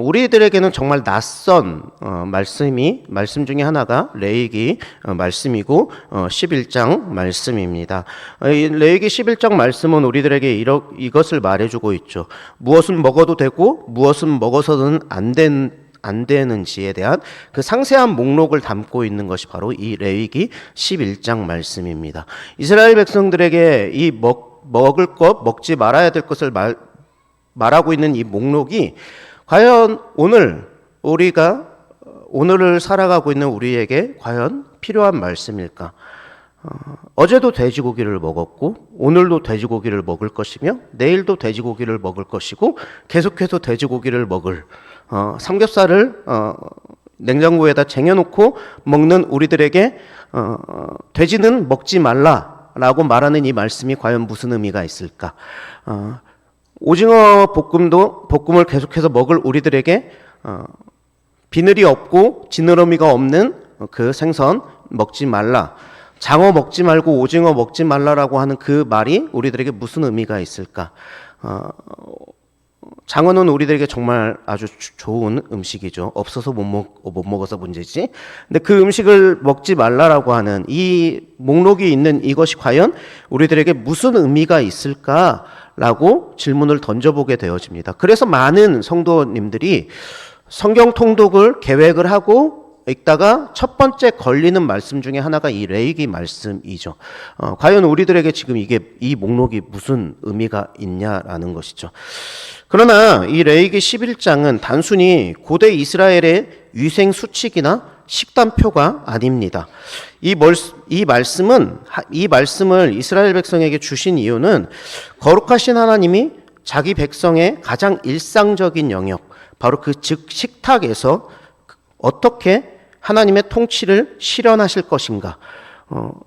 우리들에게는 정말 낯선 말씀 중에 하나가 레위기 말씀이고 11장 말씀입니다. 이 레위기 11장 말씀은 우리들에게 이것을 말해주고 있죠. 무엇은 먹어도 되고 무엇은 먹어서는 안 되는지에 대한 그 상세한 목록을 담고 있는 것이 바로 이 레위기 11장 말씀입니다. 이스라엘 백성들에게 이 먹을 것, 먹지 말아야 될 것을 말하고 있는 이 목록이 과연 오늘을 살아가고 있는 우리에게 과연 필요한 말씀일까? 어제도 돼지고기를 먹었고 오늘도 돼지고기를 먹을 것이며 내일도 돼지고기를 먹을 것이고 계속해서 돼지고기를 먹을 삼겹살을 냉장고에다 쟁여놓고 먹는 우리들에게 돼지는 먹지 말라라고 말하는 이 말씀이 과연 무슨 의미가 있을까? 오징어 볶음을 계속해서 먹을 우리들에게 비늘이 없고 지느러미가 없는 그 생선 먹지 말라, 장어 먹지 말고 오징어 먹지 말라라고 하는 그 말이 우리들에게 무슨 의미가 있을까? 장어는 우리들에게 정말 아주 좋은 음식이죠. 없어서 못 먹어서 문제지. 근데 그 음식을 먹지 말라라고 하는 이 목록이 있는 이것이 과연 우리들에게 무슨 의미가 있을까라고 질문을 던져보게 되어집니다. 그래서 많은 성도님들이 성경 통독을 계획을 하고 읽다가 첫 번째 걸리는 말씀 중에 하나가 이 레위기 말씀이죠. 과연 우리들에게 지금 이 목록이 무슨 의미가 있냐라는 것이죠. 그러나 이 레위기 11장은 단순히 고대 이스라엘의 위생 수칙이나 식단표가 아닙니다. 이 말씀을 이스라엘 백성에게 주신 이유는 거룩하신 하나님이 자기 백성의 가장 일상적인 영역, 바로 즉 식탁에서 어떻게 하나님의 통치를 실현하실 것인가,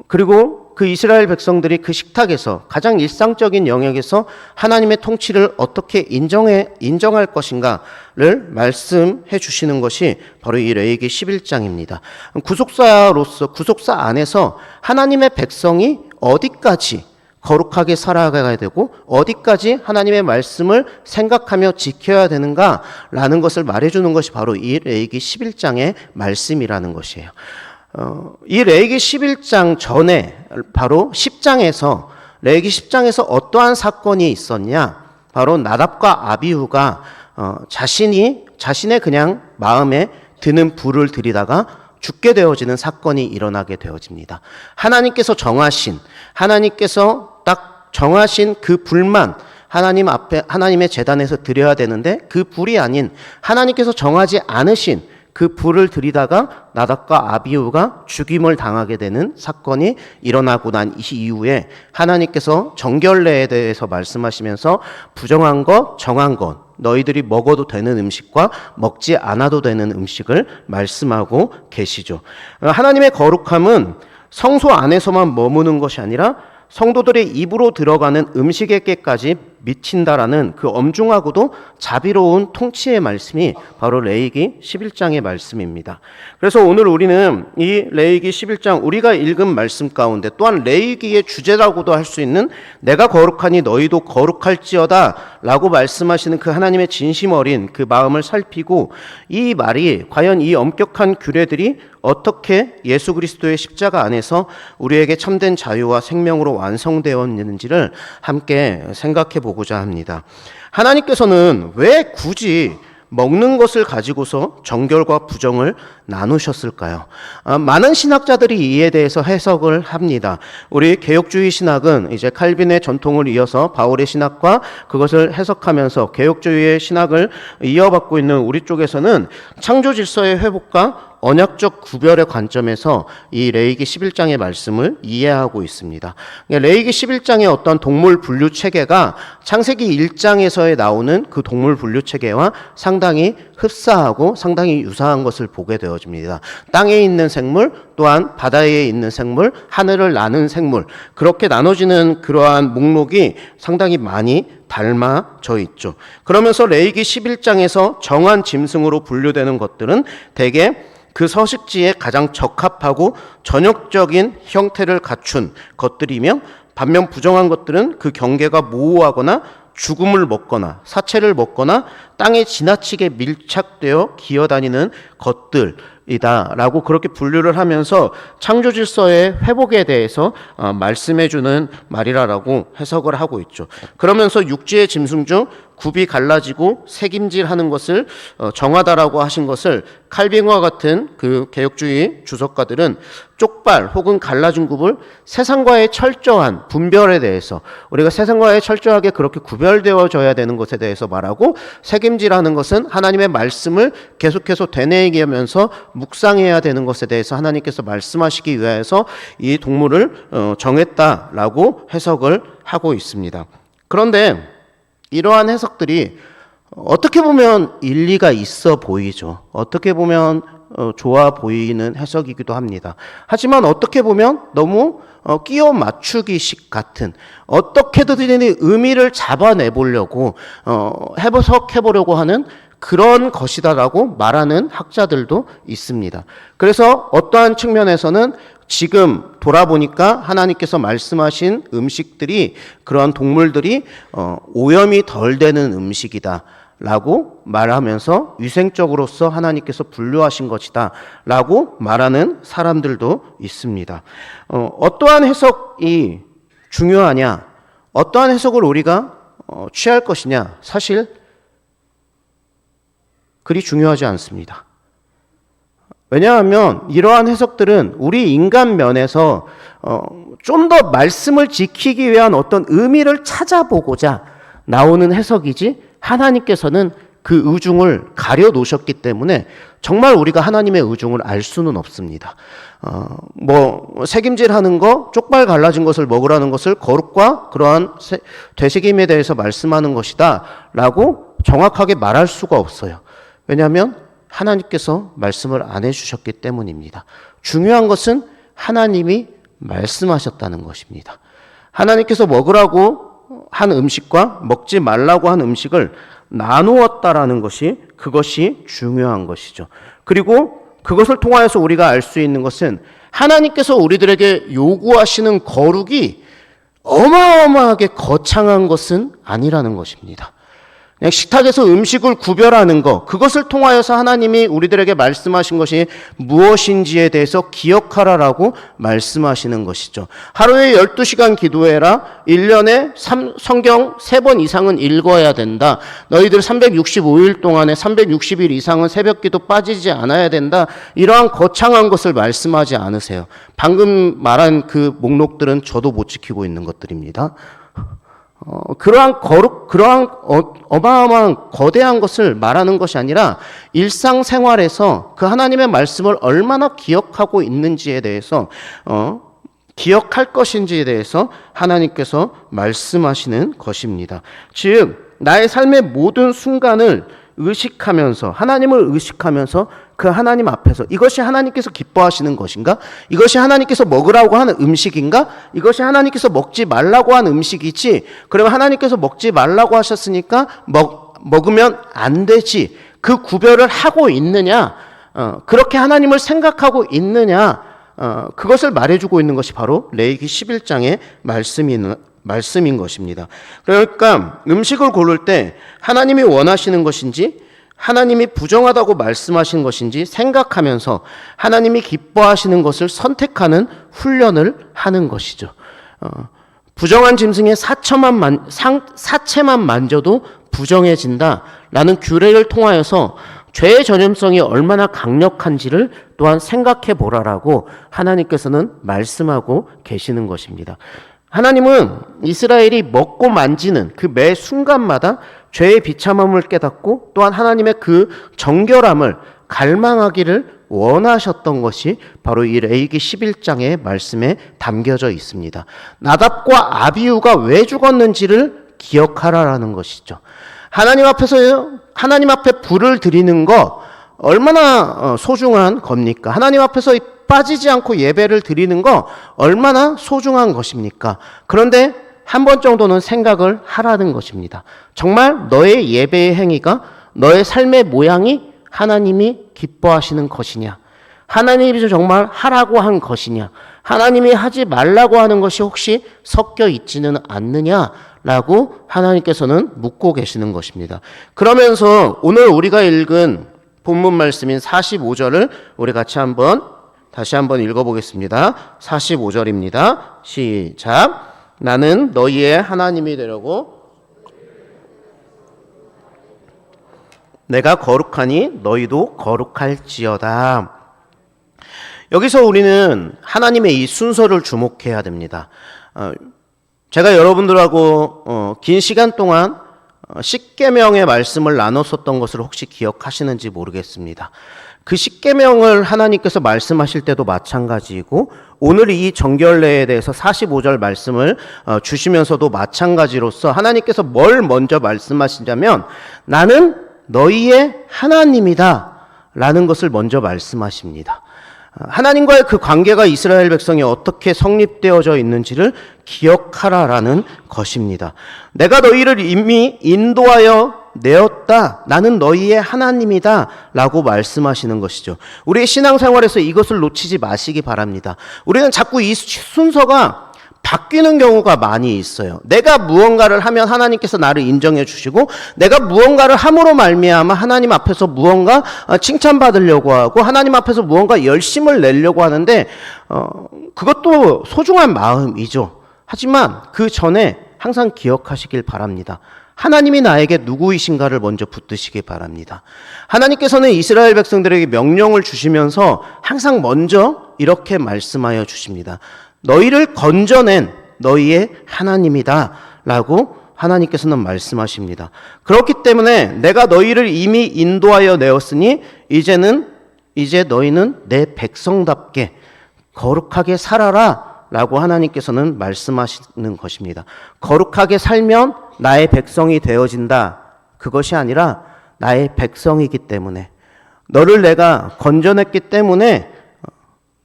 그리고 그 이스라엘 백성들이 그 식탁에서 가장 일상적인 영역에서 하나님의 통치를 어떻게 인정할 것인가를 말씀해 주시는 것이 바로 이 레위기 11장입니다. 구속사 안에서 하나님의 백성이 어디까지 거룩하게 살아가야 되고 어디까지 하나님의 말씀을 생각하며 지켜야 되는가라는 것을 말해주는 것이 바로 이 레위기 11장의 말씀이라는 것이에요. 이 레위기 11장 전에 바로 10장에서 레위기 10장에서 어떠한 사건이 있었냐? 바로 나답과 아비후가 자신의 그냥 마음에 드는 불을 들이다가 죽게 되어지는 사건이 일어나게 되어집니다. 하나님께서 딱 정하신 그 불만 하나님 앞에 하나님의 제단에서 드려야 되는데 그 불이 아닌 하나님께서 정하지 않으신 그 불을 들이다가 나답과 아비후가 죽임을 당하게 되는 사건이 일어나고 난 이후에 하나님께서 정결례에 대해서 말씀하시면서 부정한 것, 정한 것, 너희들이 먹어도 되는 음식과 먹지 않아도 되는 음식을 말씀하고 계시죠. 하나님의 거룩함은 성소 안에서만 머무는 것이 아니라 성도들의 입으로 들어가는 음식에게까지 미친다라는 그 엄중하고도 자비로운 통치의 말씀이 바로 레위기 11장의 말씀입니다. 그래서 오늘 우리는 이 레위기 11장 우리가 읽은 말씀 가운데 또한 레위기의 주제라고도 할 수 있는 내가 거룩하니 너희도 거룩할지어다 라고 말씀하시는 그 하나님의 진심 어린 그 마음을 살피고 이 말이 과연 이 엄격한 규례들이 어떻게 예수 그리스도의 십자가 안에서 우리에게 참된 자유와 생명으로 완성되었는지를 함께 생각해 보고자 합니다. 하나님께서는 왜 굳이 먹는 것을 가지고서 정결과 부정을 나누셨을까요? 많은 신학자들이 이에 대해서 해석을 합니다. 우리 개혁주의 신학은 이제 칼빈의 전통을 이어서 바울의 신학과 그것을 해석하면서 개혁주의의 신학을 이어받고 있는 우리 쪽에서는 창조 질서의 회복과 언약적 구별의 관점에서 이 레위기 11장의 말씀을 이해하고 있습니다. 레위기 11장의 어떤 동물 분류 체계가 창세기 1장에서 나오는 그 동물 분류 체계와 상당히 흡사하고 상당히 유사한 것을 보게 되어집니다. 땅에 있는 생물, 또한 바다에 있는 생물, 하늘을 나는 생물, 그렇게 나눠지는 그러한 목록이 상당히 많이 닮아져 있죠. 그러면서 레위기 11장에서 정한 짐승으로 분류되는 것들은 대개 그 서식지에 가장 적합하고 전역적인 형태를 갖춘 것들이며 반면 부정한 것들은 그 경계가 모호하거나 죽음을 먹거나 사체를 먹거나 땅에 지나치게 밀착되어 기어다니는 것들이다라고 그렇게 분류를 하면서 창조 질서의 회복에 대해서 말씀해주는 말이라고 해석을 하고 있죠. 그러면서 육지의 짐승 중 굽이 갈라지고 새김질하는 것을 정하다라고 하신 것을 칼빈과 같은 그 개혁주의 주석가들은 쪽발 혹은 갈라진 굽을 세상과의 철저한 분별에 대해서, 우리가 세상과의 철저하게 그렇게 구별되어져야 되는 것에 대해서 말하고, 새김질하는 것은 하나님의 말씀을 계속해서 되뇌이게 하면서 묵상해야 되는 것에 대해서 하나님께서 말씀하시기 위해서 이 동물을 정했다라고 해석을 하고 있습니다. 그런데 이러한 해석들이 어떻게 보면 일리가 있어 보이죠. 어떻게 보면 좋아 보이는 해석이기도 합니다. 하지만 어떻게 보면 너무 끼워 맞추기식 같은, 어떻게든 의미를 잡아내보려고 해석해보려고 하는 그런 것이다라고 말하는 학자들도 있습니다. 그래서 어떠한 측면에서는 지금 돌아보니까 하나님께서 말씀하신 음식들이, 그러한 동물들이 오염이 덜 되는 음식이다 라고 말하면서 위생적으로서 하나님께서 분류하신 것이다 라고 말하는 사람들도 있습니다. 어떠한 해석이 중요하냐, 어떠한 해석을 우리가 취할 것이냐, 사실 그리 중요하지 않습니다. 왜냐하면 이러한 해석들은 우리 인간 면에서 좀 더 말씀을 지키기 위한 어떤 의미를 찾아보고자 나오는 해석이지, 하나님께서는 그 의중을 가려 놓으셨기 때문에 정말 우리가 하나님의 의중을 알 수는 없습니다. 새김질하는 거, 쪽발 갈라진 것을 먹으라는 것을 거룩과 그러한 되새김에 대해서 말씀하는 것이다 라고 정확하게 말할 수가 없어요. 왜냐하면 하나님께서 말씀을 안 해주셨기 때문입니다. 중요한 것은 하나님이 말씀하셨다는 것입니다. 하나님께서 먹으라고 한 음식과 먹지 말라고 한 음식을 나누었다라는 것이, 그것이 중요한 것이죠. 그리고 그것을 통하여서 우리가 알 수 있는 것은 하나님께서 우리들에게 요구하시는 거룩이 어마어마하게 거창한 것은 아니라는 것입니다. 그냥 식탁에서 음식을 구별하는 것, 그것을 통하여서 하나님이 우리들에게 말씀하신 것이 무엇인지에 대해서 기억하라라고 말씀하시는 것이죠. 하루에 12시간 기도해라. 1년에 성경 3번 이상은 읽어야 된다. 너희들 365일 동안에 360일 이상은 새벽 기도 빠지지 않아야 된다. 이러한 거창한 것을 말씀하지 않으세요. 방금 말한 그 목록들은 저도 못 지키고 있는 것들입니다. 그러한 어마어마한 거대한 것을 말하는 것이 아니라 일상생활에서 그 하나님의 말씀을 얼마나 기억하고 있는지에 대해서, 기억할 것인지에 대해서 하나님께서 말씀하시는 것입니다. 즉, 나의 삶의 모든 순간을 의식하면서, 하나님을 의식하면서 그 하나님 앞에서 이것이 하나님께서 기뻐하시는 것인가? 이것이 하나님께서 먹으라고 하는 음식인가? 이것이 하나님께서 먹지 말라고 하는 음식이지, 그러면 하나님께서 먹지 말라고 하셨으니까 먹으면 안 되지, 그 구별을 하고 있느냐, 그렇게 하나님을 생각하고 있느냐, 그것을 말해주고 있는 것이 바로 레위기 11장의 말씀인 것입니다. 그러니까 음식을 고를 때 하나님이 원하시는 것인지, 하나님이 부정하다고 말씀하신 것인지 생각하면서 하나님이 기뻐하시는 것을 선택하는 훈련을 하는 것이죠. 부정한 짐승의 사체만 만져도 부정해진다라는 규례를 통하여서 죄의 전염성이 얼마나 강력한지를 또한 생각해 보라라고 하나님께서는 말씀하고 계시는 것입니다. 하나님은 이스라엘이 먹고 만지는 그 매 순간마다 죄의 비참함을 깨닫고 또한 하나님의 그 정결함을 갈망하기를 원하셨던 것이 바로 이 레위기 11장의 말씀에 담겨져 있습니다. 나답과 아비후가 왜 죽었는지를 기억하라라는 것이죠. 하나님 앞에 불을 드리는 거 얼마나 소중한 겁니까? 하나님 앞에서 빠지지 않고 예배를 드리는 거 얼마나 소중한 것입니까? 그런데 한 번 정도는 생각을 하라는 것입니다. 정말 너의 예배의 행위가, 너의 삶의 모양이 하나님이 기뻐하시는 것이냐? 하나님이 정말 하라고 한 것이냐? 하나님이 하지 말라고 하는 것이 혹시 섞여 있지는 않느냐라고 하나님께서는 묻고 계시는 것입니다. 그러면서 오늘 우리가 읽은 본문 말씀인 45절을 우리 같이 다시 한번 읽어보겠습니다. 45절입니다. 시작. 나는 너희의 하나님이 되려고 내가 거룩하니 너희도 거룩할지어다. 여기서 우리는 하나님의 이 순서를 주목해야 됩니다. 제가 여러분들하고 긴 시간 동안 십계명의 말씀을 나눴었던 것을 혹시 기억하시는지 모르겠습니다. 그 십계명을 하나님께서 말씀하실 때도 마찬가지이고 오늘 이 정결례에 대해서 45절 말씀을 주시면서도 마찬가지로서 하나님께서 뭘 먼저 말씀하시냐면 나는 너희의 하나님이다 라는 것을 먼저 말씀하십니다. 하나님과의 그 관계가 이스라엘 백성이 어떻게 성립되어져 있는지를 기억하라라는 것입니다. 내가 너희를 이미 인도하여 내었다. 나는 너희의 하나님이다 라고 말씀하시는 것이죠. 우리의 신앙생활에서 이것을 놓치지 마시기 바랍니다. 우리는 자꾸 이 순서가 바뀌는 경우가 많이 있어요. 내가 무언가를 하면 하나님께서 나를 인정해 주시고 내가 무언가를 함으로 말미암아 하나님 앞에서 무언가 칭찬받으려고 하고 하나님 앞에서 무언가 열심을 내려고 하는데 그것도 소중한 마음이죠. 하지만 그 전에 항상 기억하시길 바랍니다. 하나님이 나에게 누구이신가를 먼저 붙드시기 바랍니다. 하나님께서는 이스라엘 백성들에게 명령을 주시면서 항상 먼저 이렇게 말씀하여 주십니다. 너희를 건져낸 너희의 하나님이다 라고 하나님께서는 말씀하십니다. 그렇기 때문에 내가 너희를 이미 인도하여 내었으니 이제 너희는 내 백성답게 거룩하게 살아라 라고 하나님께서는 말씀하시는 것입니다. 거룩하게 살면 나의 백성이 되어진다. 그것이 아니라 나의 백성이기 때문에 너를 내가 건져냈기 때문에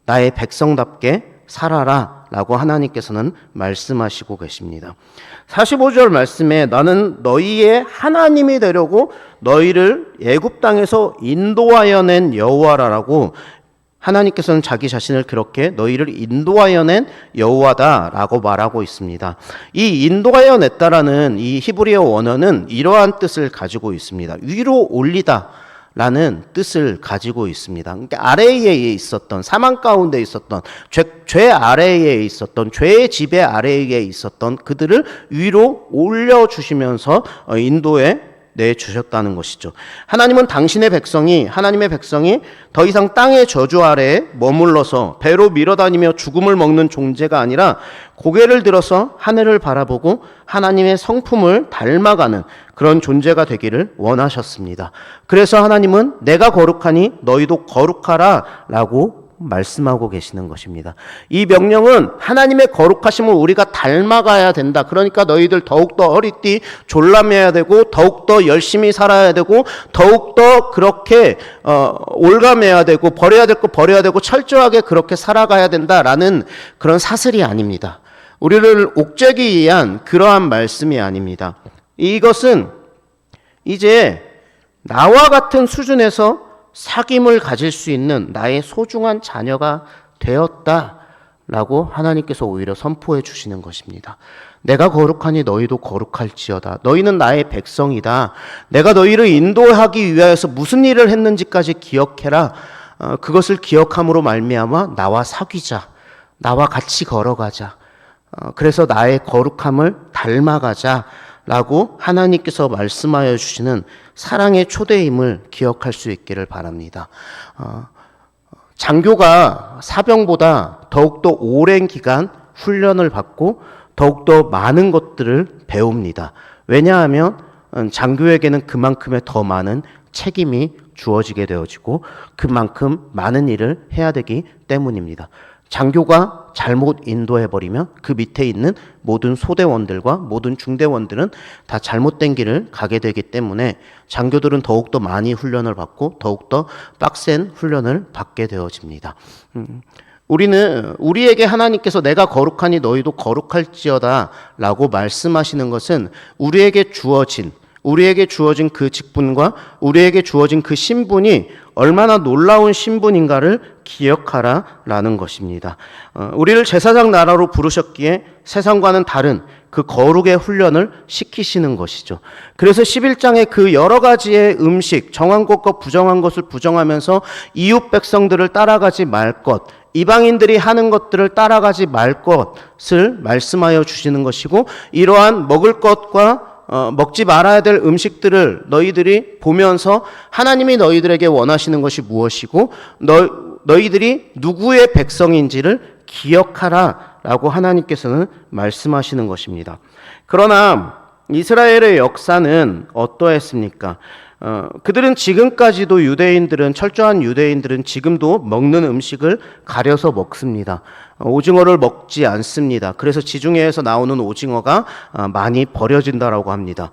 나의 백성답게 살아라 라고 하나님께서는 말씀하시고 계십니다. 45절 말씀에 나는 너희의 하나님이 되려고 너희를 애굽 땅에서 인도하여 낸 여호와라라고 하나님께서는 자기 자신을 그렇게 너희를 인도하여 낸 여호와다라고 말하고 있습니다. 이 인도하여 냈다라는 이 히브리어 원어는 이러한 뜻을 가지고 있습니다. 위로 올리다 라는 뜻을 가지고 있습니다. 그러니까 아래에 있었던 사망 가운데 있었던 죄 아래에 있었던 죄의 지배 아래에 있었던 그들을 위로 올려주시면서 인도에 내주셨다는 것이죠. 하나님은 하나님의 백성이 더 이상 땅의 저주 아래에 머물러서 배로 밀어다니며 죽음을 먹는 존재가 아니라 고개를 들어서 하늘을 바라보고 하나님의 성품을 닮아가는 그런 존재가 되기를 원하셨습니다. 그래서 하나님은 내가 거룩하니 너희도 거룩하라 라고 말씀하고 계시는 것입니다. 이 명령은 하나님의 거룩하심을 우리가 닮아가야 된다. 그러니까 너희들 더욱더 허리띠 졸라매야 되고 더욱더 열심히 살아야 되고 더욱더 그렇게 올가매야 되고 버려야 될 거 버려야 되고 철저하게 그렇게 살아가야 된다라는 그런 사슬이 아닙니다. 우리를 옥죄기 위한 그러한 말씀이 아닙니다. 이것은 이제 나와 같은 수준에서 사귐을 가질 수 있는 나의 소중한 자녀가 되었다라고 하나님께서 오히려 선포해 주시는 것입니다. 내가 거룩하니 너희도 거룩할지어다. 너희는 나의 백성이다. 내가 너희를 인도하기 위하여서 무슨 일을 했는지까지 기억해라. 그것을 기억함으로 말미암아 나와 사귀자. 나와 같이 걸어가자. 그래서 나의 거룩함을 닮아가자. 라고 하나님께서 말씀하여 주시는 사랑의 초대임을 기억할 수 있기를 바랍니다. 장교가 사병보다 더욱더 오랜 기간 훈련을 받고 더욱더 많은 것들을 배웁니다. 왜냐하면 장교에게는 그만큼의 더 많은 책임이 주어지게 되어지고 그만큼 많은 일을 해야 되기 때문입니다. 장교가 잘못 인도해버리면 그 밑에 있는 모든 소대원들과 모든 중대원들은 다 잘못된 길을 가게 되기 때문에 장교들은 더욱더 많이 훈련을 받고 더욱더 빡센 훈련을 받게 되어집니다. 우리에게 하나님께서 내가 거룩하니 너희도 거룩할지어다 라고 말씀하시는 것은 우리에게 주어진 그 직분과 우리에게 주어진 그 신분이 얼마나 놀라운 신분인가를 기억하라라는 것입니다. 우리를 제사장 나라로 부르셨기에 세상과는 다른 그 거룩의 훈련을 시키시는 것이죠. 그래서 11장에 그 여러 가지의 음식, 정한 것과 부정한 것을 부정하면서 이웃 백성들을 따라가지 말 것, 이방인들이 하는 것들을 따라가지 말 것을 말씀하여 주시는 것이고, 이러한 먹을 것과 먹지 말아야 될 음식들을 너희들이 보면서 하나님이 너희들에게 원하시는 것이 무엇이고 너희들이 누구의 백성인지를 기억하라 라고 하나님께서는 말씀하시는 것입니다. 그러나 이스라엘의 역사는 어떠했습니까? 그들은 지금까지도 철저한 유대인들은 지금도 먹는 음식을 가려서 먹습니다. 오징어를 먹지 않습니다. 그래서 지중해에서 나오는 오징어가 많이 버려진다라고 합니다.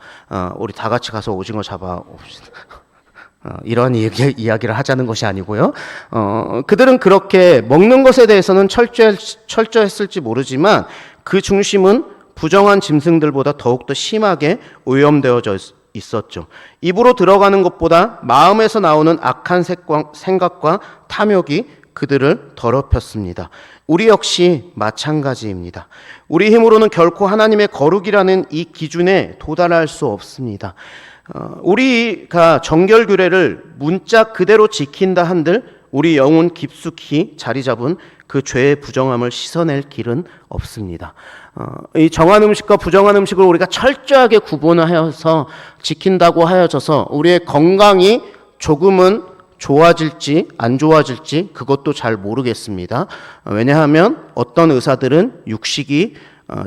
우리 다 같이 가서 오징어 잡아 옵시다. 이런 이야기를 하자는 것이 아니고요. 그들은 그렇게 먹는 것에 대해서는 철저했을지 모르지만 그 중심은 부정한 짐승들보다 더욱더 심하게 오염되어져 있었죠. 입으로 들어가는 것보다 마음에서 나오는 악한 생각과 탐욕이 그들을 더럽혔습니다. 우리 역시 마찬가지입니다. 우리 힘으로는 결코 하나님의 거룩이라는 이 기준에 도달할 수 없습니다. 우리가 정결규례를 문자 그대로 지킨다 한들 우리 영혼 깊숙이 자리 잡은 그 죄의 부정함을 씻어낼 길은 없습니다. 이 정한 음식과 부정한 음식을 우리가 철저하게 구분하여서 지킨다고 하여져서 우리의 건강이 조금은 좋아질지 안 좋아질지 그것도 잘 모르겠습니다. 왜냐하면 어떤 의사들은 육식이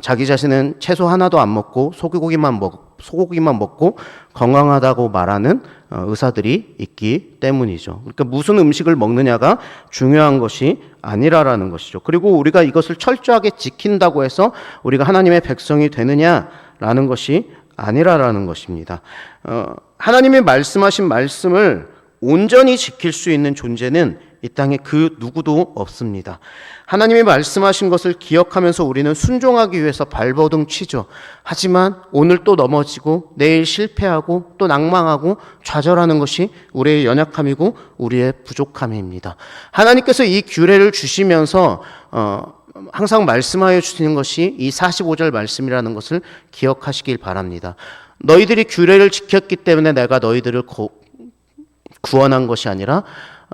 자기 자신은 채소 하나도 안 먹고 소고기만 먹고 건강하다고 말하는 의사들이 있기 때문이죠. 그러니까 무슨 음식을 먹느냐가 중요한 것이 아니라라는 것이죠. 그리고 우리가 이것을 철저하게 지킨다고 해서 우리가 하나님의 백성이 되느냐라는 것이 아니라라는 것입니다. 하나님이 말씀하신 말씀을 온전히 지킬 수 있는 존재는 이 땅에 그 누구도 없습니다. 하나님이 말씀하신 것을 기억하면서 우리는 순종하기 위해서 발버둥 치죠. 하지만 오늘 또 넘어지고 내일 실패하고 또 낭망하고 좌절하는 것이 우리의 연약함이고 우리의 부족함입니다. 하나님께서 이 규례를 주시면서 항상 말씀하여 주시는 것이 이 45절 말씀이라는 것을 기억하시길 바랍니다. 너희들이 규례를 지켰기 때문에 내가 너희들을 구원한 것이 아니라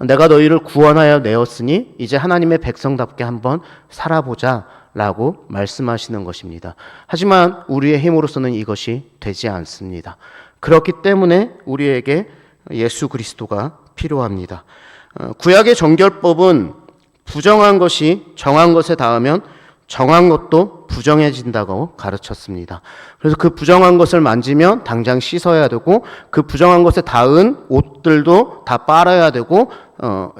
내가 너희를 구원하여 내었으니 이제 하나님의 백성답게 한번 살아보자 라고 말씀하시는 것입니다. 하지만 우리의 힘으로서는 이것이 되지 않습니다. 그렇기 때문에 우리에게 예수 그리스도가 필요합니다. 구약의 정결법은 부정한 것이 정한 것에 닿으면 정한 것도 부정해진다고 가르쳤습니다. 그래서 그 부정한 것을 만지면 당장 씻어야 되고 그 부정한 것에 닿은 옷들도 다 빨아야 되고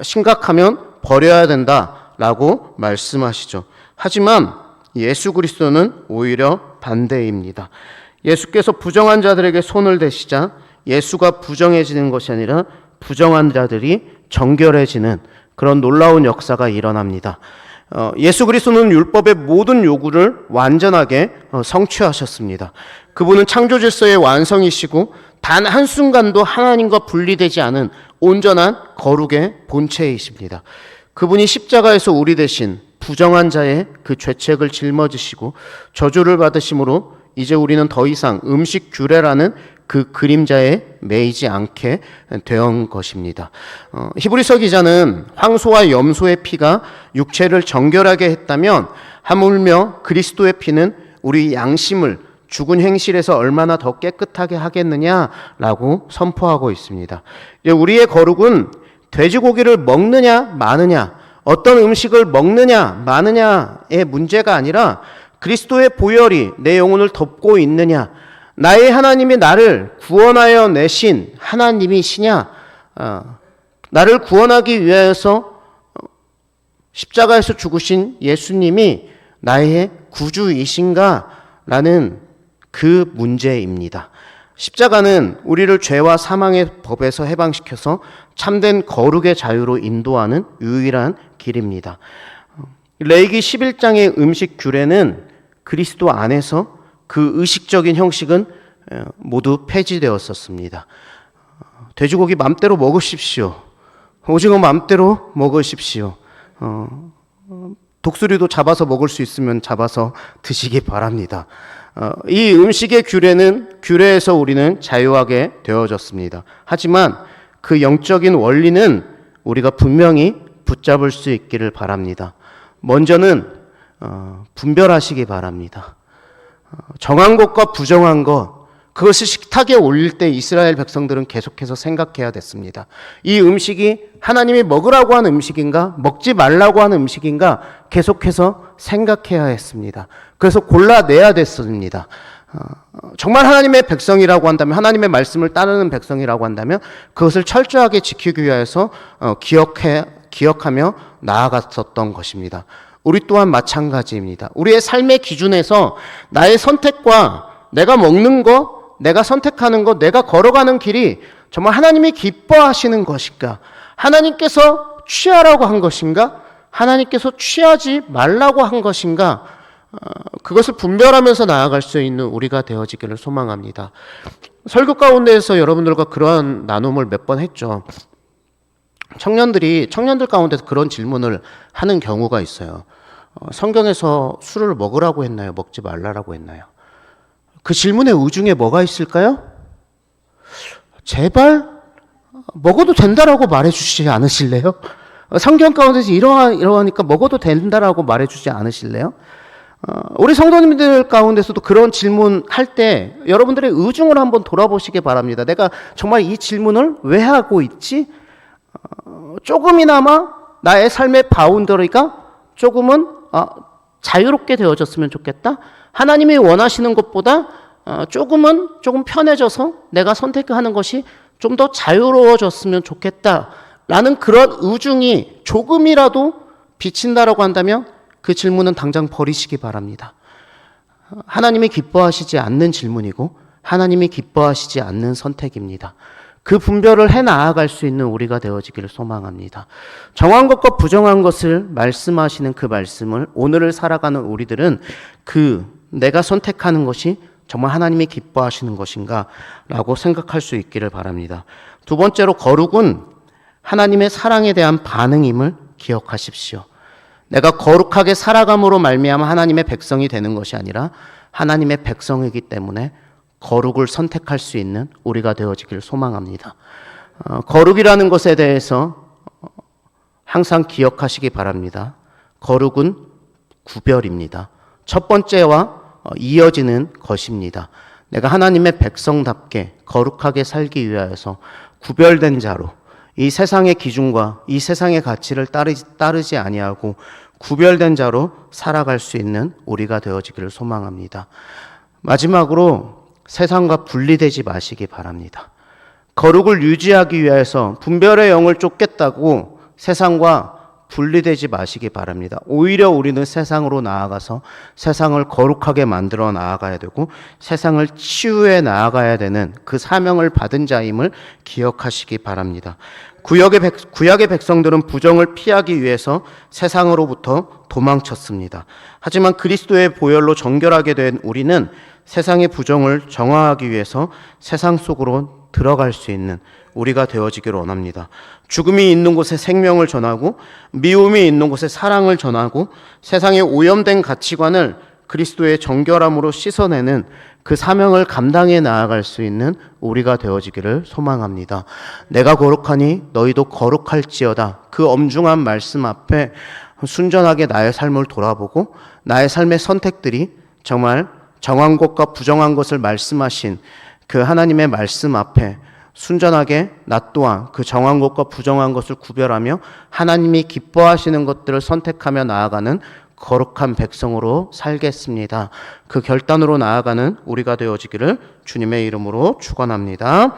심각하면 버려야 된다라고 말씀하시죠. 하지만 예수 그리스도는 오히려 반대입니다. 예수께서 부정한 자들에게 손을 대시자 예수가 부정해지는 것이 아니라 부정한 자들이 정결해지는 그런 놀라운 역사가 일어납니다. 예수 그리스도는 율법의 모든 요구를 완전하게 성취하셨습니다. 그분은 창조 질서의 완성이시고 단 한순간도 하나님과 분리되지 않은 온전한 거룩의 본체이십니다. 그분이 십자가에서 우리 대신 부정한 자의 그 죄책을 짊어지시고 저주를 받으심으로 이제 우리는 더 이상 음식 규례라는 그 그림자에 매이지 않게 된 것입니다. 히브리서 기자는 황소와 염소의 피가 육체를 정결하게 했다면 하물며 그리스도의 피는 우리 양심을 죽은 행실에서 얼마나 더 깨끗하게 하겠느냐라고 선포하고 있습니다. 우리의 거룩은 돼지고기를 먹느냐 마느냐, 어떤 음식을 먹느냐 마느냐의 문제가 아니라 그리스도의 보혈이 내 영혼을 덮고 있느냐, 나의 하나님이 나를 구원하여 내신 하나님이시냐, 나를 구원하기 위해서 십자가에서 죽으신 예수님이 나의 구주이신가라는 그 문제입니다. 십자가는 우리를 죄와 사망의 법에서 해방시켜서 참된 거룩의 자유로 인도하는 유일한 길입니다. 레위기 11장의 음식 규례는 그리스도 안에서 그 의식적인 형식은 모두 폐지되었었습니다. 돼지고기 맘대로 먹으십시오. 오징어 맘대로 먹으십시오. 독수리도 잡아서 먹을 수 있으면 잡아서 드시기 바랍니다. 이 음식의 규례에서 우리는 자유하게 되어졌습니다. 하지만 그 영적인 원리는 우리가 분명히 붙잡을 수 있기를 바랍니다. 먼저는 분별하시기 바랍니다. 정한 것과 부정한 것, 그것을 식탁에 올릴 때 이스라엘 백성들은 계속해서 생각해야 됐습니다. 이 음식이 하나님이 먹으라고 하는 음식인가, 먹지 말라고 하는 음식인가 계속해서 생각해야 했습니다. 그래서 골라내야 됐습니다. 정말 하나님의 백성이라고 한다면, 하나님의 말씀을 따르는 백성이라고 한다면 그것을 철저하게 지키기 위해서 기억하며 나아갔었던 것입니다. 우리 또한 마찬가지입니다. 우리의 삶의 기준에서 나의 선택과 내가 먹는 것, 내가 선택하는 것, 내가 걸어가는 길이 정말 하나님이 기뻐하시는 것인가? 하나님께서 취하라고 한 것인가? 하나님께서 취하지 말라고 한 것인가? 그것을 분별하면서 나아갈 수 있는 우리가 되어지기를 소망합니다. 설교 가운데에서 여러분들과 그러한 나눔을 몇 번 했죠. 청년들 가운데서 그런 질문을 하는 경우가 있어요. 성경에서 술을 먹으라고 했나요? 먹지 말라라고 했나요? 그 질문의 우중에 뭐가 있을까요? 제발 먹어도 된다라고 말해주시지 않으실래요? 성경 가운데서 이러하니까 먹어도 된다라고 말해주지 않으실래요? 우리 성도님들 가운데서도 그런 질문 할 때 여러분들의 의중을 한번 돌아보시기 바랍니다. 내가 정말 이 질문을 왜 하고 있지? 조금이나마 나의 삶의 바운더리가 조금은 자유롭게 되어졌으면 좋겠다. 하나님이 원하시는 것보다 조금 편해져서 내가 선택하는 것이 좀 더 자유로워졌으면 좋겠다라는 그런 의중이 조금이라도 비친다라고 한다면 그 질문은 당장 버리시기 바랍니다. 하나님이 기뻐하시지 않는 질문이고 하나님이 기뻐하시지 않는 선택입니다. 그 분별을 해 나아갈 수 있는 우리가 되어지기를 소망합니다. 정한 것과 부정한 것을 말씀하시는 그 말씀을 오늘을 살아가는 우리들은 내가 선택하는 것이 정말 하나님이 기뻐하시는 것인가 라고 생각할 수 있기를 바랍니다. 두 번째로 거룩은 하나님의 사랑에 대한 반응임을 기억하십시오. 내가 거룩하게 살아감으로 말미암아 하나님의 백성이 되는 것이 아니라 하나님의 백성이기 때문에 거룩을 선택할 수 있는 우리가 되어지기를 소망합니다. 거룩이라는 것에 대해서 항상 기억하시기 바랍니다. 거룩은 구별입니다. 첫 번째와 이어지는 것입니다. 내가 하나님의 백성답게 거룩하게 살기 위하여서 구별된 자로 이 세상의 기준과 이 세상의 가치를 따르지 아니하고 구별된 자로 살아갈 수 있는 우리가 되어지기를 소망합니다. 마지막으로 세상과 분리되지 마시기 바랍니다. 거룩을 유지하기 위해서 분별의 영을 쫓겠다고 세상과 분리되지 마시기 바랍니다. 오히려 우리는 세상으로 나아가서 세상을 거룩하게 만들어 나아가야 되고 세상을 치유해 나아가야 되는 그 사명을 받은 자임을 기억하시기 바랍니다. 구약의 백성들은 부정을 피하기 위해서 세상으로부터 도망쳤습니다. 하지만 그리스도의 보혈로 정결하게 된 우리는 세상의 부정을 정화하기 위해서 세상 속으로 들어갈 수 있는 우리가 되어지기를 원합니다. 죽음이 있는 곳에 생명을 전하고 미움이 있는 곳에 사랑을 전하고 세상의 오염된 가치관을 그리스도의 정결함으로 씻어내는 그 사명을 감당해 나아갈 수 있는 우리가 되어지기를 소망합니다. 내가 거룩하니 너희도 거룩할지어다. 그 엄중한 말씀 앞에 순전하게 나의 삶을 돌아보고 나의 삶의 선택들이 정말 정한 것과 부정한 것을 말씀하신 그 하나님의 말씀 앞에 순전하게 나 또한 그 정한 것과 부정한 것을 구별하며 하나님이 기뻐하시는 것들을 선택하며 나아가는 거룩한 백성으로 살겠습니다. 그 결단으로 나아가는 우리가 되어지기를 주님의 이름으로 축원합니다.